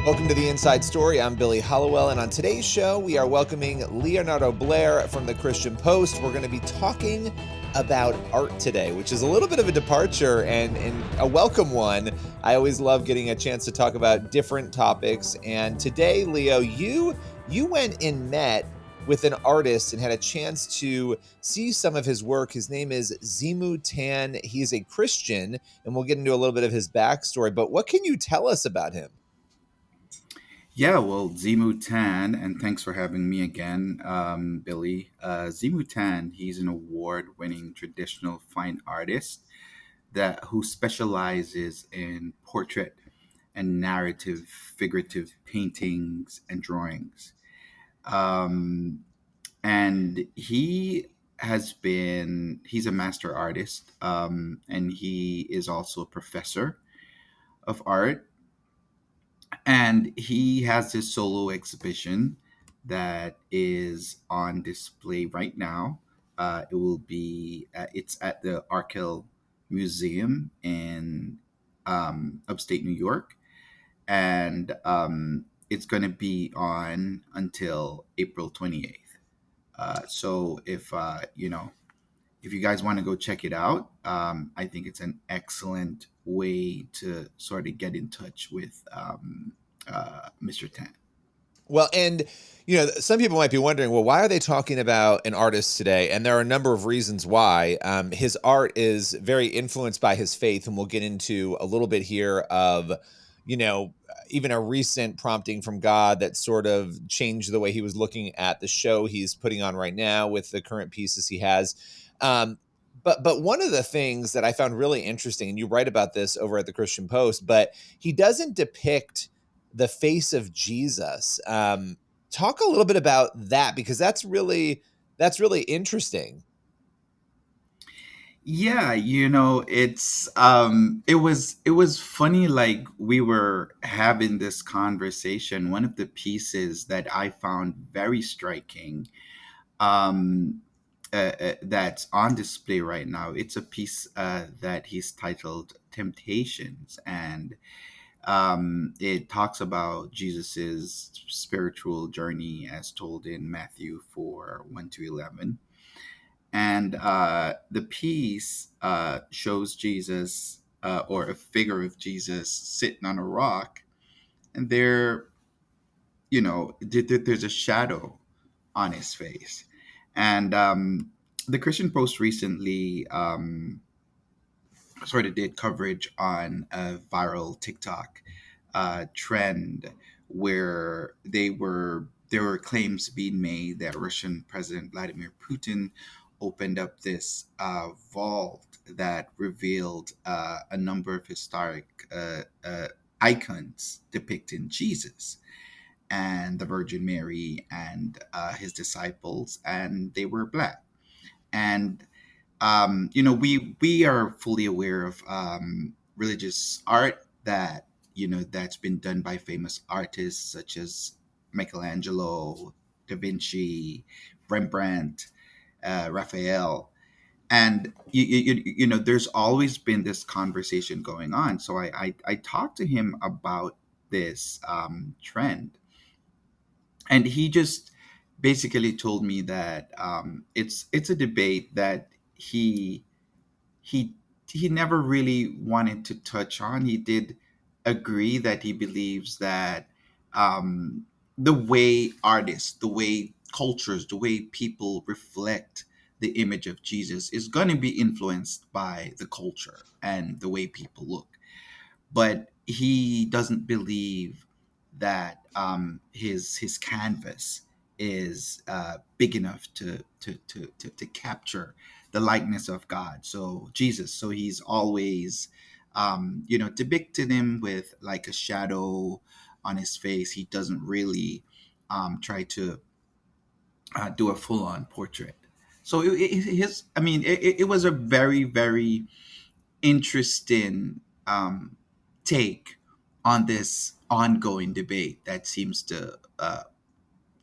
Welcome to the Inside Story. I'm Billy Hollowell, and on today's show, we are welcoming Leonardo Blair from the Christian Post. We're going to be talking about art today, which is a little bit of a departure and a welcome one. I always love getting a chance to talk about different topics. And today, Leo, you went and met with an artist and had a chance to see some of his work. His name is Zimou Tan. He's a Christian, and we'll get into a little bit of his backstory. But what can you tell us about him? Yeah, well, Zimou Tan, and thanks for having me again, Billy. Zimou Tan, he's an award-winning traditional fine artist that who specializes in portrait and narrative, figurative paintings and drawings. Um, and he's a master artist, and he is also a professor of art, and he has his solo exhibition that is on display right now. It's at the Arkell Museum in upstate New York, and it's going to be on until April 28th. So if you guys want to go check it out, I think it's an excellent way to sort of get in touch with Mr. Tan. Well, and some people might be wondering, well, why are they talking about an artist today? And there are a number of reasons why. His art is very influenced by his faith, and we'll get into a little bit here of, even a recent prompting from God that sort of changed the way he was looking at the show he's putting on right now with the current pieces he has. But one of the things that I found really interesting, and you write about this over at the Christian Post, but he doesn't depict the face of Jesus. Talk a little bit about that, because that's really interesting. Yeah, it was funny, like we were having this conversation. One of the pieces that I found very striking, um that's on display right now. It's a piece that he's titled Temptations, and it talks about Jesus's spiritual journey as told in Matthew 4 1 to 11. And the piece shows Jesus, or a figure of Jesus sitting on a rock, and there's a shadow on his face. And the Christian Post recently sort of did coverage on a viral TikTok trend where there were claims being made that Russian President Vladimir Putin opened up this vault that revealed a number of historic icons depicting Jesus and the Virgin Mary and his disciples, and they were black. And we are fully aware of religious art that's been done by famous artists such as Michelangelo, Da Vinci, Rembrandt, Raphael. And there's always been this conversation going on. So I talked to him about this trend, and he just basically told me that it's a debate that he he never really wanted to touch on. He did agree that he believes that the way artists, the way cultures, the way people reflect the image of Jesus is going to be influenced by the culture and the way people look. But he doesn't believe that his canvas is big enough to capture the likeness of God. So Jesus, so he's always depicted him with like a shadow on his face. He doesn't really try to do a full on portrait. So it was a very very interesting take on this ongoing debate that seems to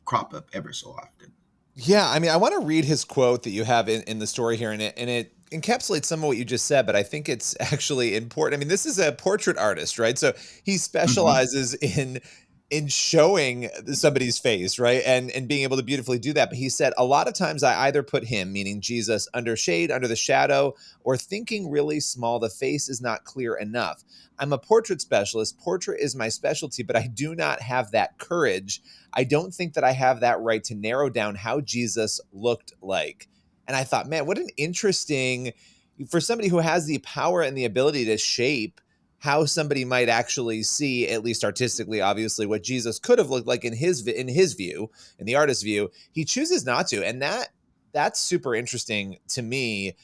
crop up ever so often. Yeah, I mean, I want to read his quote that you have in the story here, and it encapsulates some of what you just said, but I think it's actually important. I mean, this is a portrait artist, right? So he Hmm. specializes in in showing somebody's face, right? And being able to beautifully do that. But he said a lot of times I either put him, meaning Jesus, under shade, under the shadow, or thinking really small. The face is not clear enough. I'm a portrait specialist. Portrait is my specialty, but I do not have that courage. I don't think that I have that right to narrow down how Jesus looked like. And I thought, man, what an interesting, for somebody who has the power and the ability to shape how somebody might actually see, at least artistically, obviously, what Jesus could have looked like in his view, in the artist's view. He chooses not to, and that's super interesting to me.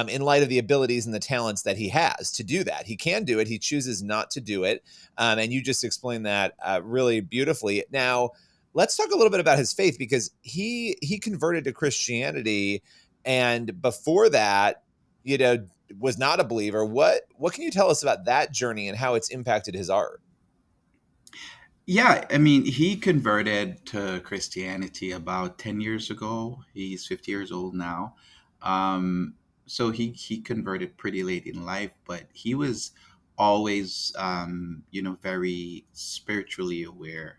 In light of the abilities and the talents that he has to do that, he can do it. He chooses not to do it, and you just explained that really beautifully. Now, let's talk a little bit about his faith because he converted to Christianity, and before that, you know, was not a believer. What can you tell us about that journey and how it's impacted his art? Yeah, I mean, he converted to Christianity about 10 years ago. He's 50 years old now. Um, so he converted pretty late in life, but he was always, very spiritually aware.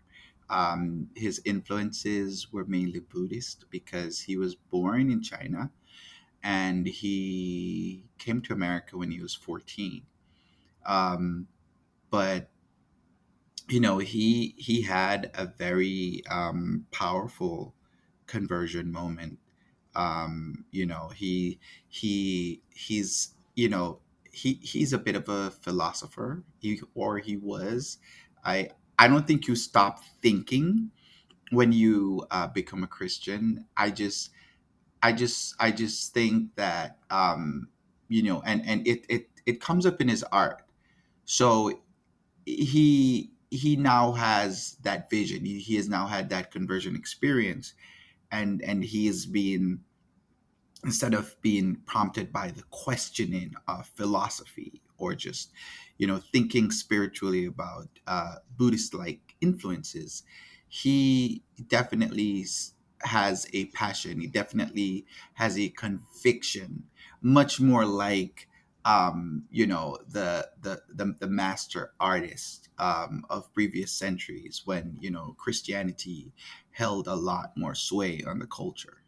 His influences were mainly Buddhist because he was born in China and he came to America when he was 14. Um, but he had a very powerful conversion moment. He's a bit of a philosopher. He was. I don't think you stop thinking when you become a Christian. I just think that and it comes up in his art. So he now has that vision. He has now had that conversion experience, and he is being, instead of being prompted by the questioning of philosophy or just thinking spiritually about Buddhist like influences, he definitely has a passion. He definitely has a conviction, much more like the master artist of previous centuries, when Christianity held a lot more sway on the culture.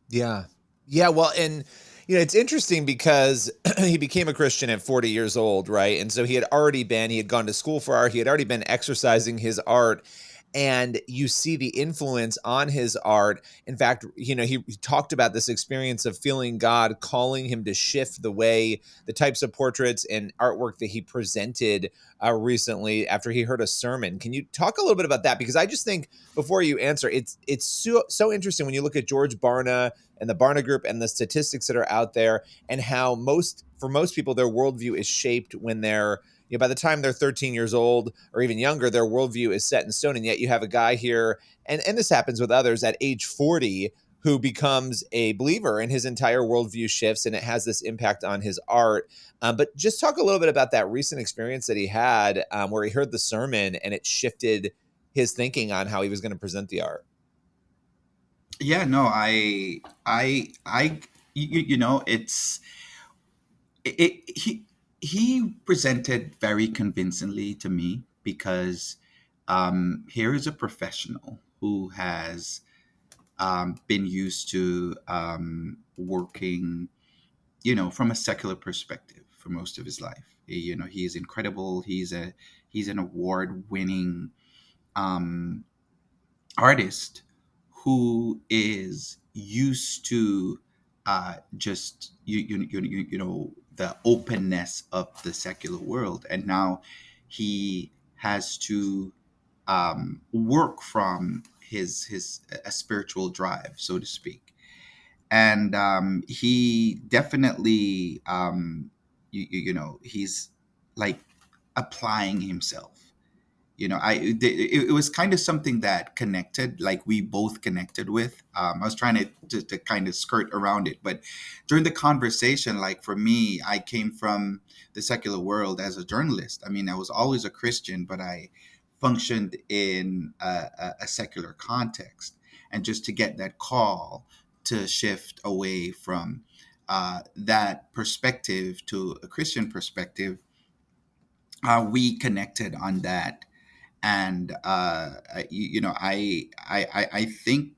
Yeah. Yeah, well, and it's interesting because he became a Christian at 40 years old, right? And so he had gone to school for art, he had already been exercising his art, and you see the influence on his art. In fact, he talked about this experience of feeling God calling him to shift the types of portraits and artwork that he presented recently after he heard a sermon. Can you talk a little bit about that? Because I just think, before you answer, it's so interesting when you look at George Barna and the Barna Group and the statistics that are out there, and how for most people their worldview is shaped when they're, by the time they're 13 years old or even younger, their worldview is set in stone. And yet you have a guy here, and this happens with others at age 40, who becomes a believer and his entire worldview shifts, and it has this impact on his art. But just talk a little bit about that recent experience that he had, where he heard the sermon and it shifted his thinking on how he was going to present the art. Yeah, no, it's he presented very convincingly to me because here is a professional who has been used to working, from a secular perspective for most of his life. He is incredible. He's an award-winning um, artist who is used to just the openness of the secular world, and now he has to work from his a spiritual drive, so to speak. And he definitely he's like applying himself. It was kind of something that connected, like we both connected with. I was trying to kind of skirt around it, but during the conversation, like for me, I came from the secular world as a journalist. I mean, I was always a Christian, but I functioned in a secular context. And just to get that call to shift away from that perspective to a Christian perspective, we connected on that. And I think,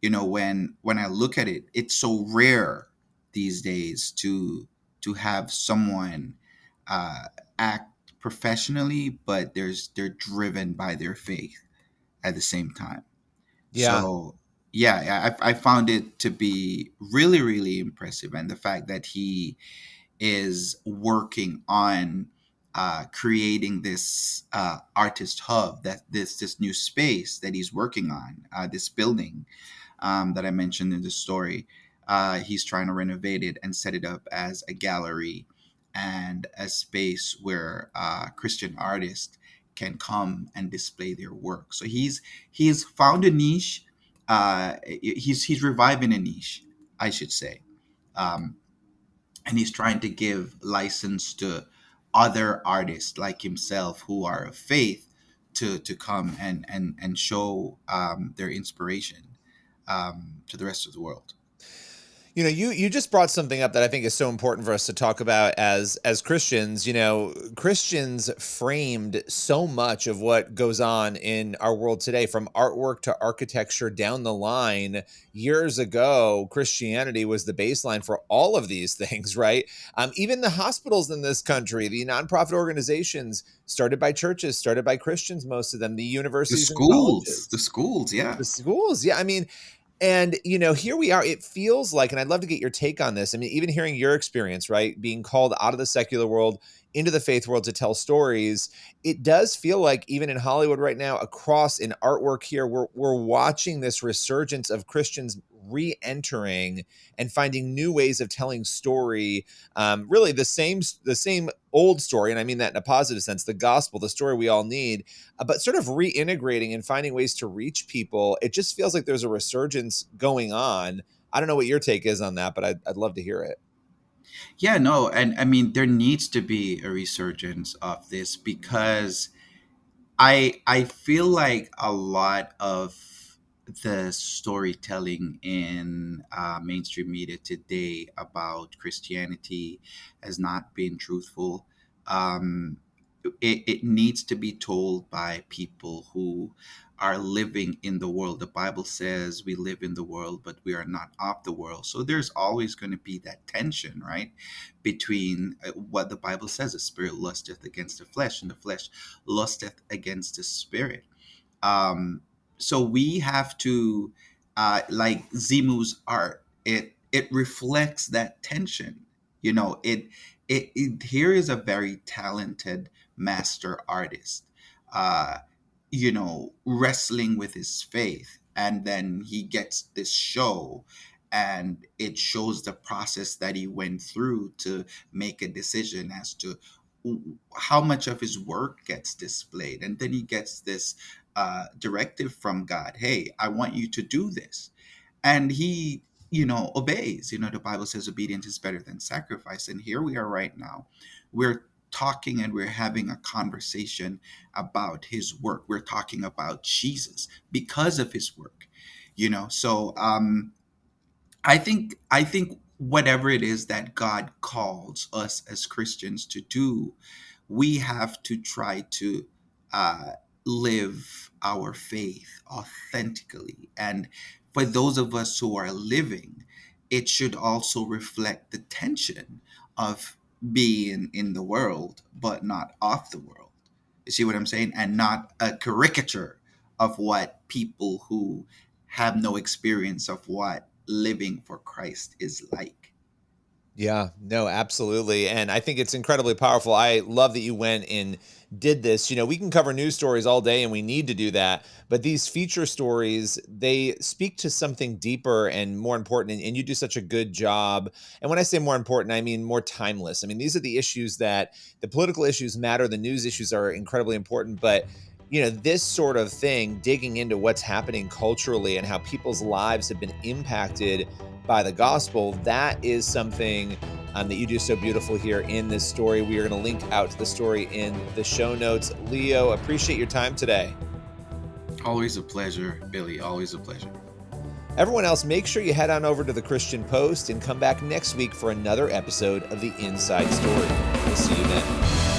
when I look at it, it's so rare these days to have someone uh, act professionally, but they're driven by their faith at the same time. Yeah. So yeah, I found it to be really, really impressive, and the fact that he is working on creating this artist hub, that this new space that he's working on, this building that I mentioned in the story. He's trying to renovate it and set it up as a gallery and a space where Christian artists can come and display their work. So he's found a niche. He's reviving a niche, I should say, um, and he's trying to give license to other artists like himself who are of faith to come and show their inspiration to the rest of the world. You just brought something up that I think is so important for us to talk about as Christians. Christians framed so much of what goes on in our world today, from artwork to architecture down the line. Years ago, Christianity was the baseline for all of these things, right? Even the hospitals in this country, the nonprofit organizations started by churches, started by Christians, most of them, the universities and The colleges, schools, yeah. the schools. Yeah, I mean, and, here we are. It feels like, and I'd love to get your take on this. I mean, even hearing your experience, right? Being called out of the secular world into the faith world to tell stories, it does feel like even in Hollywood right now, across in artwork here, we're watching this resurgence of Christians re-entering and finding new ways of telling story. Really the same old story, and I mean that in a positive sense, the gospel, the story we all need, but sort of reintegrating and finding ways to reach people. It just feels like there's a resurgence going on. I don't know what your take is on that, but I'd love to hear it. Yeah, no, and I mean there needs to be a resurgence of this because I feel like a lot of the storytelling in mainstream media today about Christianity has not been truthful. Um, it needs to be told by people who are living in the world. The Bible says we live in the world, but we are not of the world. So there's always going to be that tension, right? Between what the Bible says, the spirit lusteth against the flesh, and the flesh lusteth against the spirit. Um, so we have to, like Zimou's art, it reflects that tension. Here is a very talented master artist, uh, wrestling with his faith, and then he gets this show. And it shows the process that he went through to make a decision as to how much of his work gets displayed. And then he gets this directive from God: hey, I want you to do this. And he, obeys. The Bible says obedience is better than sacrifice. And here we are right now. We're talking and we're having a conversation about his work. We're talking about Jesus because of his work. So I think whatever it is that God calls us as Christians to do, we have to try to uh, live our faith authentically. And for those of us who are living, it should also reflect the tension of being in the world, but not of the world. You see what I'm saying? And not a caricature of what people who have no experience of what living for Christ is like. Yeah, no, absolutely. And I think it's incredibly powerful. I love that you went and did this. We can cover news stories all day and we need to do that. But these feature stories, they speak to something deeper and more important. And you do such a good job. And when I say more important, I mean more timeless. I mean, these are the issues that the political issues matter, the news issues are incredibly important. But this sort of thing, digging into what's happening culturally and how people's lives have been impacted by the gospel, that is something that you do so beautiful here in this story. We are going to link out to the story in the show notes. Leo, appreciate your time today. Always a pleasure, Billy. Always a pleasure. Everyone else, make sure you head on over to the Christian Post and come back next week for another episode of The Inside Story. We'll see you then.